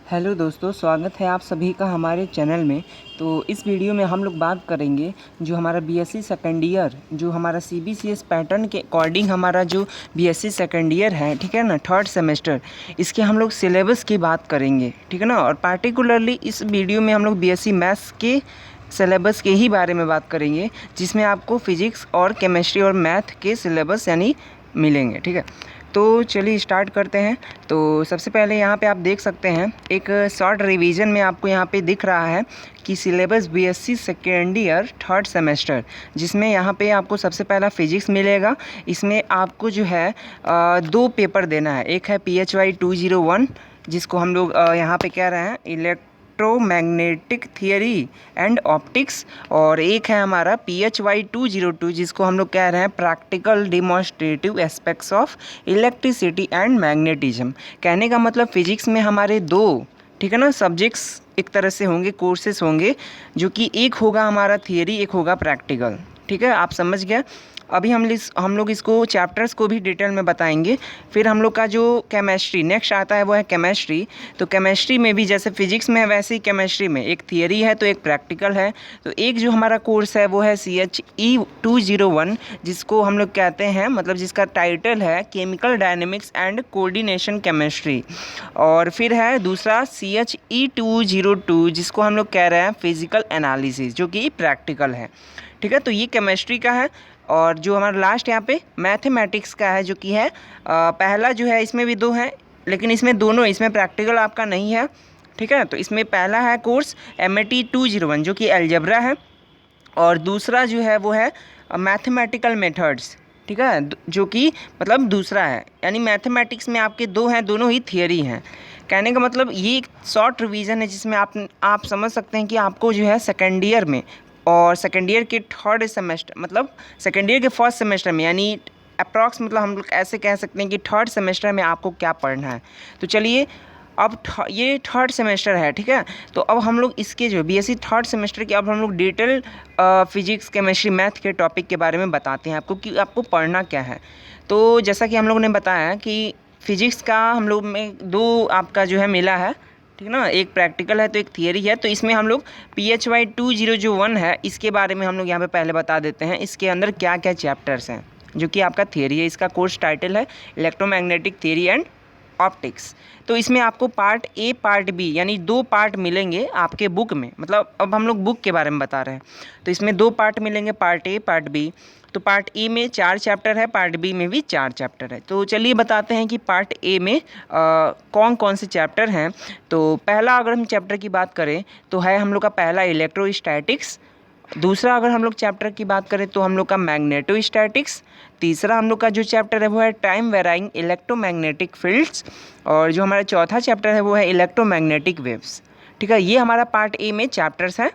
Hello दोस्तों, स्वागत है आप सभी का हमारे चैनल में। तो इस वीडियो में हम लोग बात करेंगे जो हमारा बीएससी सेकेंड ईयर, जो हमारा सीबीसीएस पैटर्न के अकॉर्डिंग हमारा जो बीएससी सेकेंड ईयर है, ठीक है ना, थर्ड सेमेस्टर, इसके हम लोग सिलेबस की बात करेंगे, ठीक है ना। और पार्टिकुलरली इस वीडियो में हम लोग बीएससी मैथ्स के सिलेबस के ही बारे में बात करेंगे, जिसमें आपको फिजिक्स और केमिस्ट्री और मैथ के सिलेबस यानी मिलेंगे, ठीक है। तो चलिए स्टार्ट करते हैं। तो सबसे पहले यहाँ पे आप देख सकते हैं एक शॉर्ट रिवीजन में आपको यहाँ पे दिख रहा है कि syllabus BSc second year third semester, जिसमें यहाँ पे आपको सबसे पहला फिजिक्स मिलेगा। इसमें आपको जो है दो पेपर देना है। एक है PHY 201, जिसको हम लोग यहाँ पे कह रहे हैं इलेक्ट्रोमैग्नेटिक थियरी एंड ऑप्टिक्स, और एक है हमारा PHY 202, जिसको हम लोग कह रहे हैं practical demonstrative aspects of electricity and magnetism. कहने का मतलब फिजिक्स में हमारे दो, ठीक है ना, सब्जेक्ट्स एक तरह से होंगे, कोर्सेस होंगे, जो कि एक होगा हमारा थियरी, एक होगा प्रैक्टिकल, ठीक है, आप समझ गए। अभी हम लोग इसको चैप्टर्स को भी डिटेल में बताएंगे। फिर हम लोग का जो केमिस्ट्री नेक्स्ट आता है वो है केमिस्ट्री। तो केमिस्ट्री में भी जैसे फिजिक्स में है वैसे ही केमिस्ट्री में एक थियरी है तो एक प्रैक्टिकल है। तो एक जो हमारा कोर्स है वो है CHE 201, जिसको हम लोग कहते हैं, मतलब जिसका टाइटल है chemical dynamics and coordination chemistry. और फिर है दूसरा CHE 202, जिसको हम लोग कह रहे हैं फिजिकल एनालिसिस, जो कि प्रैक्टिकल है, ठीक है। तो ये केमिस्ट्री का है। और जो हमारा लास्ट यहाँ पे मैथमेटिक्स का है, जो कि है पहला जो है, इसमें भी दो हैं, लेकिन इसमें दोनों, इसमें प्रैक्टिकल आपका नहीं है, ठीक है। तो इसमें पहला है कोर्स MET 201, जो कि अलजेब्रा है, और दूसरा जो है वो है मैथमेटिकल मेथड्स, ठीक है, जो कि मतलब दूसरा है। यानी मैथमेटिक्स में आपके दो हैं, दोनों ही थियरी हैं। कहने का मतलब ये एक शॉर्ट रिवीजन है, जिसमें आप समझ सकते हैं कि आपको जो है सेकेंड ईयर में और सेकेंड ईयर के थर्ड सेमेस्टर, मतलब सेकेंड ईयर के फर्स्ट सेमेस्टर में, यानी अप्रॉक्स, मतलब हम लोग ऐसे कह सकते हैं कि थर्ड सेमेस्टर में आपको क्या पढ़ना है। तो चलिए, अब ये थर्ड सेमेस्टर है, ठीक है। तो अब हम लोग इसके जो बीएससी थर्ड सेमेस्टर के, अब हम लोग डिटेल फिजिक्स केमिस्ट्री मैथ के टॉपिक के बारे में बताते हैं आपको कि आपको पढ़ना क्या है। तो जैसा कि हम लोग ने बताया कि फिजिक्स का हम लोग में दो आपका जो है मिला है, ठीक ना, एक प्रैक्टिकल है तो एक थियरी है। तो इसमें हम लोग PHY 201 है, इसके बारे में हम लोग यहाँ पे पहले बता देते हैं इसके अंदर क्या क्या चैप्टर्स हैं, जो कि आपका थियरी है। इसका कोर्स टाइटल है इलेक्ट्रोमैग्नेटिक थियरी एंड ऑप्टिक्स। तो इसमें आपको पार्ट ए पार्ट बी यानी दो पार्ट मिलेंगे आपके बुक में, मतलब अब हम लोग बुक के बारे में बता रहे हैं। तो इसमें दो पार्ट मिलेंगे, पार्ट ए पार्ट बी। तो पार्ट ए में 4 चैप्टर है, पार्ट बी में भी 4 चैप्टर है। तो चलिए बताते हैं कि पार्ट ए में कौन कौन से चैप्टर हैं। तो पहला अगर हम चैप्टर की बात करें तो है हम लोग का पहला इलेक्ट्रोस्टैटिक्स। दूसरा अगर हम लोग चैप्टर की बात करें तो हम लोग का मैग्नेटोस्टैटिक्स। तीसरा हम लोग का जो चैप्टर है वो है टाइम वेराइंग इलेक्ट्रोमैग्नेटिक फील्ड्स। और जो हमारा चौथा चैप्टर है वो है इलेक्ट्रोमैग्नेटिक वेव्स, ठीक है। ये हमारा पार्ट ए में चैप्टर्स हैं।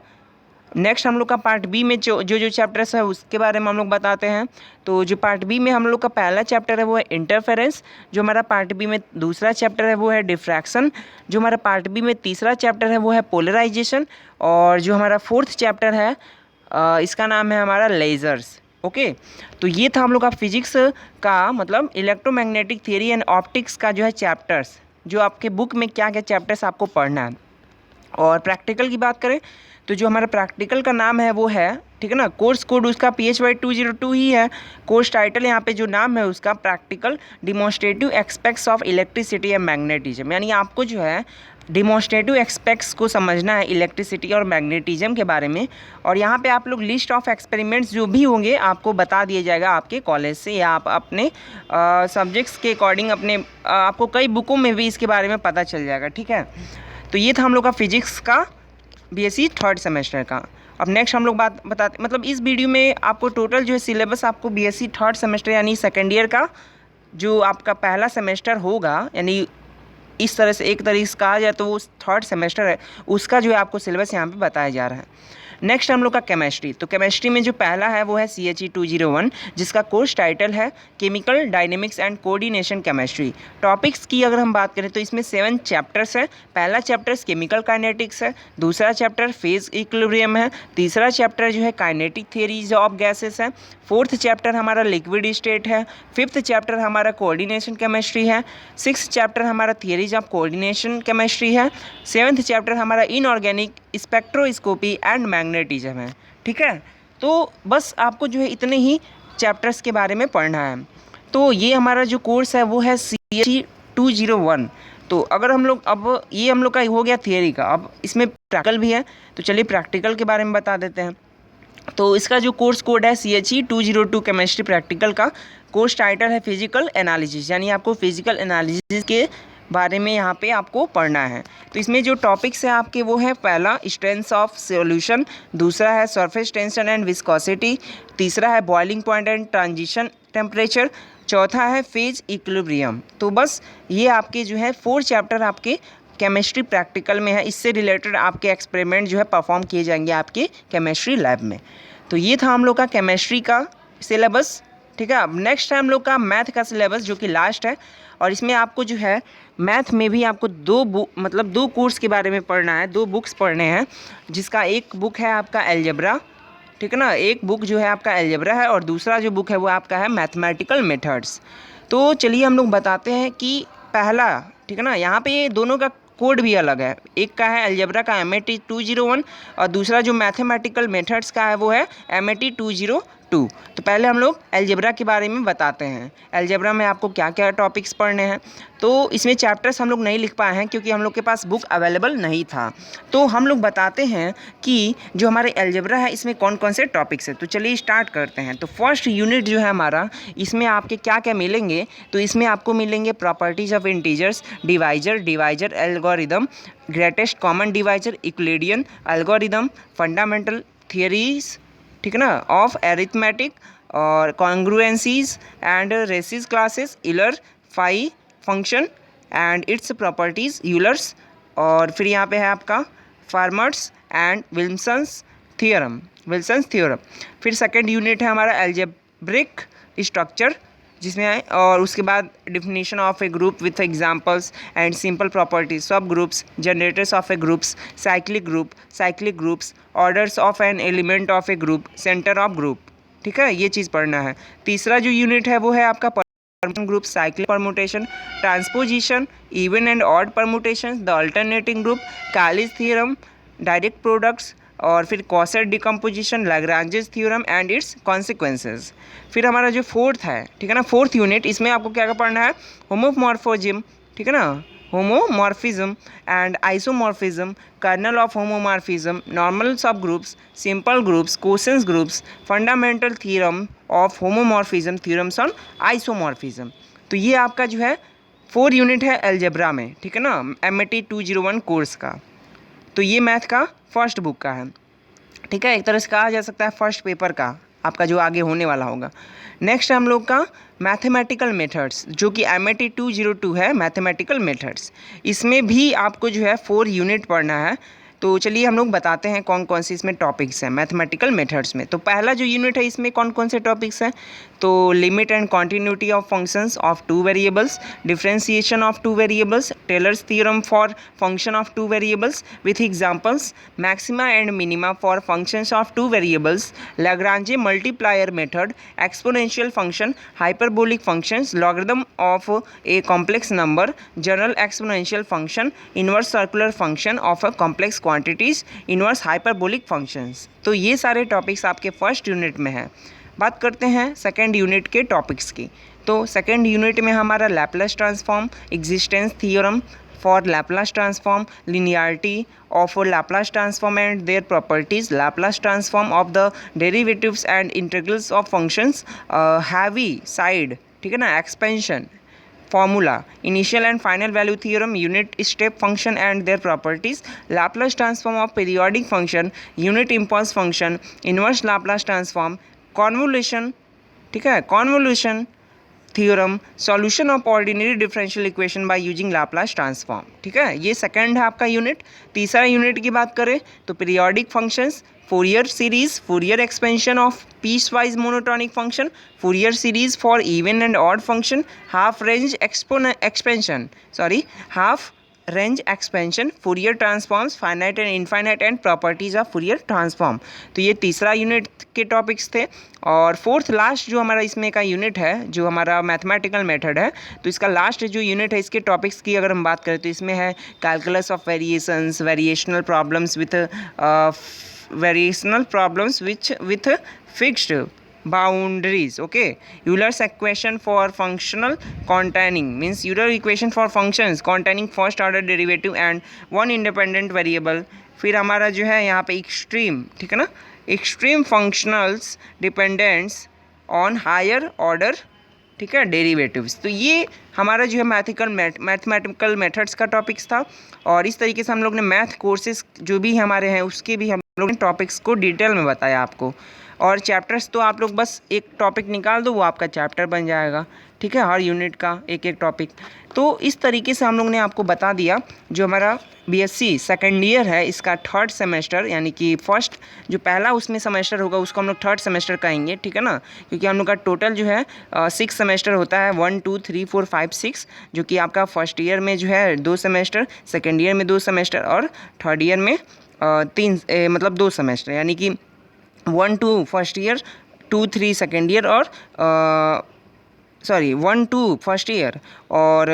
नेक्स्ट हम लोग का पार्ट बी में जो चैप्टर्स है उसके बारे में हम लोग बताते हैं। तो जो पार्ट बी में हम लोग का पहला चैप्टर है वो है इंटरफेरेंस। जो हमारा पार्ट बी में दूसरा चैप्टर है वो है डिफ्रैक्शन। जो हमारा पार्ट बी में तीसरा चैप्टर है वो है पोलराइजेशन। और जो हमारा फोर्थ चैप्टर है इसका नाम है हमारा लेज़र्स, ओके। तो ये था हम लोग का फिजिक्स का, मतलब इलेक्ट्रोमैग्नेटिक थियरी एंड ऑप्टिक्स का जो है चैप्टर्स, जो आपके बुक में क्या क्या चैप्टर्स आपको पढ़ना है। और प्रैक्टिकल की बात करें तो जो हमारा प्रैक्टिकल का नाम है वो है, ठीक है ना, कोर्स कोड उसका PHY 202 ही है। कोर्स टाइटल यहाँ पे जो नाम है उसका practical demonstrative aspects of electricity and magnetism. यानी आपको जो है डिमॉन्स्ट्रेटिव एस्पेक्ट्स को समझना है इलेक्ट्रिसिटी और मैग्नेटिज्म के बारे में। और यहाँ पे आप लोग लिस्ट ऑफ एक्सपेरिमेंट्स जो भी होंगे आपको बता दिया जाएगा आपके कॉलेज से, या आप अपने सब्जेक्ट्स के अकॉर्डिंग अपने आपको कई बुकों में भी इसके बारे में पता चल जाएगा, ठीक है। तो ये था हम लोग का फिजिक्स का बीएससी थर्ड सेमेस्टर का। अब नेक्स्ट हम लोग बात बताते, मतलब इस वीडियो में आपको टोटल जो है सिलेबस आपको बीएससी थर्ड सेमेस्टर यानी सेकेंड ईयर का जो आपका पहला सेमेस्टर होगा, यानी इस तरह से एक तरीके से कहा जाए तो वो थर्ड सेमेस्टर है, उसका जो है आपको सिलेबस यहाँ पे बताया जा रहा है। नेक्स्ट हम लोग का केमिस्ट्री, तो केमिस्ट्री में जो पहला है वो है CHE201, जिसका कोर्स टाइटल है chemical dynamics and coordination chemistry. Topics की अगर हम बात करें तो इसमें 7 चैप्टर्स है। पहला चैप्टर केमिकल काइनेटिक्स है, दूसरा चैप्टर फेज इक्विलिब्रियम है, तीसरा चैप्टर जो है काइनेटिक थ्योरीज ऑफ गैसेस है, फोर्थ चैप्टर हमारा लिक्विड स्टेट है, फिफ्थ चैप्टर हमारा कोऑर्डिनेशन केमिस्ट्री है, सिक्स्थ चैप्टर हमारा थियरीज ऑफ कोऑर्डिनेशन केमिस्ट्री है, सेवन्थ चैप्टर हमारा इनऑर्गेनिक स्पेक्ट्रोस्कोपी एंड मैग्नेटिज्म है। ठीक है, तो बस आपको जो है इतने ही चैप्टर्स के बारे में पढ़ना है। तो ये हमारा जो कोर्स है वो है CHE201। तो अगर हम लोग अब ये हम लोग का हो गया थियरी का, अब इसमें प्रैक्टिकल भी है, तो चलिए प्रैक्टिकल के बारे में बता देते हैं। तो इसका जो कोर्स कोड है CHE202 केमिस्ट्री प्रैक्टिकल का कोर्स टाइटल है फिजिकल एनालिसिस, यानी आपको फिजिकल एनालिसिस के बारे में यहाँ पे आपको पढ़ना है। तो इसमें जो टॉपिक्स है आपके वो है पहला स्ट्रेंथ ऑफ सॉल्यूशन, दूसरा है सरफेस टेंशन एंड विस्कोसिटी, तीसरा है boiling point and transition temperature, चौथा है फेज इक्विलिब्रियम। तो बस ये आपके जो है 4 चैप्टर आपके केमिस्ट्री प्रैक्टिकल में है। इससे रिलेटेड आपके एक्सपेरिमेंट जो है परफॉर्म किए जाएंगे आपके केमिस्ट्री लैब में। तो ये था हम लोग का केमिस्ट्री का सिलेबस। ठीक है, अब नेक्स्ट है हम लोग का मैथ का सिलेबस, जो कि लास्ट है, और इसमें आपको जो है मैथ में भी आपको दो कोर्स के बारे में पढ़ना है, 2 बुक्स पढ़ने हैं, जिसका एक बुक है आपका अलजेब्रा, ठीक है ना, एक बुक जो है आपका अलजेब्रा है, और दूसरा जो बुक है वो आपका है मैथमेटिकल मेथड्स। तो चलिए हम लोग बताते हैं कि पहला, ठीक है ना, यहाँ पे ये दोनों का कोड भी अलग है, एक का है अलजेब्रा का MAT201 और दूसरा जो मैथमेटिकल मेथड्स का है वो है MAT202। तो पहले हम लोग अलजेब्रा के बारे में बताते हैं। अलजेब्रा में आपको क्या क्या टॉपिक्स पढ़ने हैं, तो इसमें चैप्टर्स हम लोग नहीं लिख पाए हैं क्योंकि हम लोग के पास बुक अवेलेबल नहीं था। तो हम लोग बताते हैं कि जो हमारे अलजेब्रा है इसमें कौन कौन से टॉपिक्स है। तो चलिए स्टार्ट करते हैं। तो फर्स्ट यूनिट जो है हमारा, इसमें आपके क्या क्या मिलेंगे, तो इसमें आपको मिलेंगे properties of integers, divisor algorithm, greatest common divisor, Euclidean algorithm, fundamental theories, ठीक है ना, ऑफ एरिथमेटिक और congruences and residue classes, Euler phi function and its properties, Euler's, और फिर यहाँ पे है आपका फार्मर्स एंड विल्सन्स थ्योरम। फिर सेकंड यूनिट है हमारा एल्जेब्रिक स्ट्रक्चर, जिसमें है, और उसके बाद definition of a group with examples and simple properties, subgroups, generators of a groups, cyclic groups, orders of an element of a group, centre of group. ठीक है, ये चीज़ पढ़ना है। तीसरा जो यूनिट है वो है आपका permutation group, cyclic permutation, transposition, even and odd permutation, the alternating group, Cayley's theorem, direct products, और फिर coset decomposition, Lagrange's theorem and its consequences. फिर हमारा जो फोर्थ है, ठीक है ना, फोर्थ यूनिट, इसमें आपको क्या क्या पढ़ना है, होमोमॉर्फोजिम, ठीक है ना, homomorphism and isomorphism, kernel of homomorphism, normal subgroups, simple groups, quotient groups, fundamental theorem of homomorphism, theorems on isomorphism. तो ये आपका जो है 4 यूनिट है अलजेब्रा में, ठीक है ना, MAT201 कोर्स का। तो ये मैथ का फर्स्ट बुक का है, ठीक है, एक तरह से कहा जा सकता है फर्स्ट पेपर का आपका जो आगे होने वाला होगा। नेक्स्ट हम लोग का मैथमेटिकल मेथड्स, जो कि MAT202 है, मैथमेटिकल मेथड्स। इसमें भी आपको जो है 4 यूनिट पढ़ना है। तो चलिए हम लोग बताते हैं कौन कौन से इसमें टॉपिक्स हैं मैथमेटिकल मेथड्स में। तो पहला जो यूनिट है इसमें कौन कौन से टॉपिक्स हैं, तो limit and continuity of functions of 2 variables, differentiation of 2 variables, Taylor's theorem for function of 2 variables with examples, maxima and minima for functions of 2 variables, Lagrange multiplier method, exponential function, hyperbolic functions, logarithm of a complex number, general exponential function, inverse circular function of a complex quantities, inverse hyperbolic functions. तो ये सारे topics आपके first unit में है। बात करते हैं second unit के टॉपिक्स की। तो सेकेंड यूनिट में हमारा Laplace transform, existence theorem for Laplace transform, linearity of Laplace transform and their properties, Laplace transform of the derivatives and integrals of functions, heavy side, ठीक है ना, expansion formula, initial and final value theorem, unit step function and their properties, Laplace transform of periodic function, unit impulse function, inverse Laplace transform, convolution, ठीक है, convolution, theorem, solution of ordinary differential equation by using Laplace transform. ठीक है, ये second है आपका unit. तीसरा unit की बात करें तो periodic functions, Fourier series, Fourier expansion of peace wise monotonic function, Fourier series for even and odd function, half range expansion, Fourier transforms, finite and infinite and properties of Fourier transform. तो ये तीसरा unit के topics थे। और fourth last जो हमारा इसमें का यूनिट है, जो हमारा मैथमेटिकल मेथड है, तो इसका लास्ट जो यूनिट है इसके टॉपिक्स की अगर हम बात करें तो इसमें है calculus of variations, variational problems with fixed boundaries. Okay, Euler's equation for functional containing means Euler equation for functions containing first order derivative and one independent variable। फिर हमारा जो है यहाँ पे एक्सट्रीम, ठीक है ना, extreme functionals dependents on higher order, ठीक है, डेरिवेटिव्स। तो ये हमारा जो है मैथमेटिकल मेथड्स का टॉपिक्स था। और इस तरीके से हम लोग ने मैथ कोर्सेज जो भी हमारे हैं उसके भी हम लोग ने टॉपिक्स को डिटेल में बताया आपको। और चैप्टर्स तो आप लोग बस एक टॉपिक निकाल दो, वो आपका चैप्टर बन जाएगा। ठीक है, हर यूनिट का एक एक टॉपिक। तो इस तरीके से हम लोग ने आपको बता दिया जो हमारा बीएससी सेकेंड ईयर है इसका थर्ड सेमेस्टर, यानी कि फर्स्ट जो पहला उसमें सेमेस्टर होगा उसको हम लोग थर्ड सेमेस्टर कहेंगे। ठीक है ना, क्योंकि हम लोग का टोटल जो है 6 सेमेस्टर होता है, 1 2 3 4 5 6, जो कि आपका फर्स्ट ईयर में जो है 2 सेमेस्टर, सेकेंड ईयर में 2 सेमेस्टर और थर्ड ईयर में 2 सेमेस्टर, यानी कि 1 2 फर्स्ट ईयर, 2 3 सेकेंड ईयर और 1 2 फर्स्ट ईयर और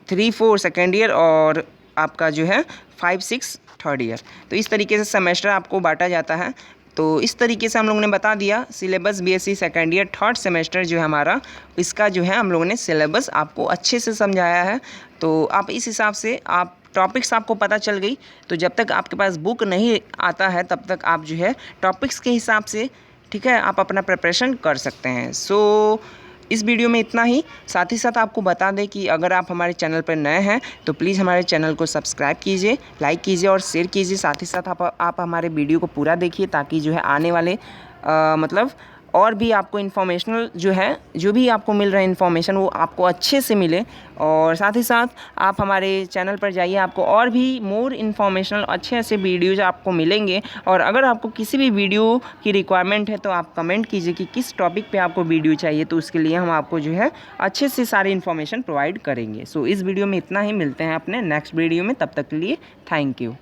3 4 सेकेंड ईयर और आपका जो है 5 6 थर्ड ईयर। तो इस तरीके से सेमेस्टर आपको बांटा जाता है। तो इस तरीके से हम लोगों ने बता दिया syllabus BSc second year third semester जो है हमारा, इसका जो है हम लोगों ने सिलेबस आपको अच्छे से समझाया है। तो आप इस हिसाब से आप टॉपिक्स आपको पता चल गई। तो जब तक आपके पास बुक नहीं आता है तब तक आप जो है टॉपिक्स के हिसाब से, ठीक है, आप अपना प्रिपरेशन कर सकते हैं। सो इस वीडियो में इतना ही। साथ ही साथ आपको बता दें कि अगर आप हमारे चैनल पर नए हैं तो प्लीज़ हमारे चैनल को सब्सक्राइब कीजिए, लाइक कीजिए और शेयर कीजिए। साथ ही साथ आप हमारे वीडियो को पूरा देखिए ताकि जो है आने वाले और भी आपको इन्फॉर्मेशनल जो है, जो भी आपको मिल रहा है इन्फॉर्मेशन वो आपको अच्छे से मिले। और साथ ही साथ आप हमारे चैनल पर जाइए, आपको और भी मोर इन्फॉर्मेशनल अच्छे वीडियोज आपको मिलेंगे। और अगर आपको किसी भी वीडियो की रिक्वायरमेंट है तो आप कमेंट कीजिए कि किस टॉपिक पे आपको वीडियो चाहिए, तो उसके लिए हम आपको जो है अच्छे से सारी इन्फॉर्मेशन प्रोवाइड करेंगे। सो इस वीडियो में इतना ही, मिलते हैं अपने नेक्स्ट वीडियो में, तब तक के लिए थैंक यू।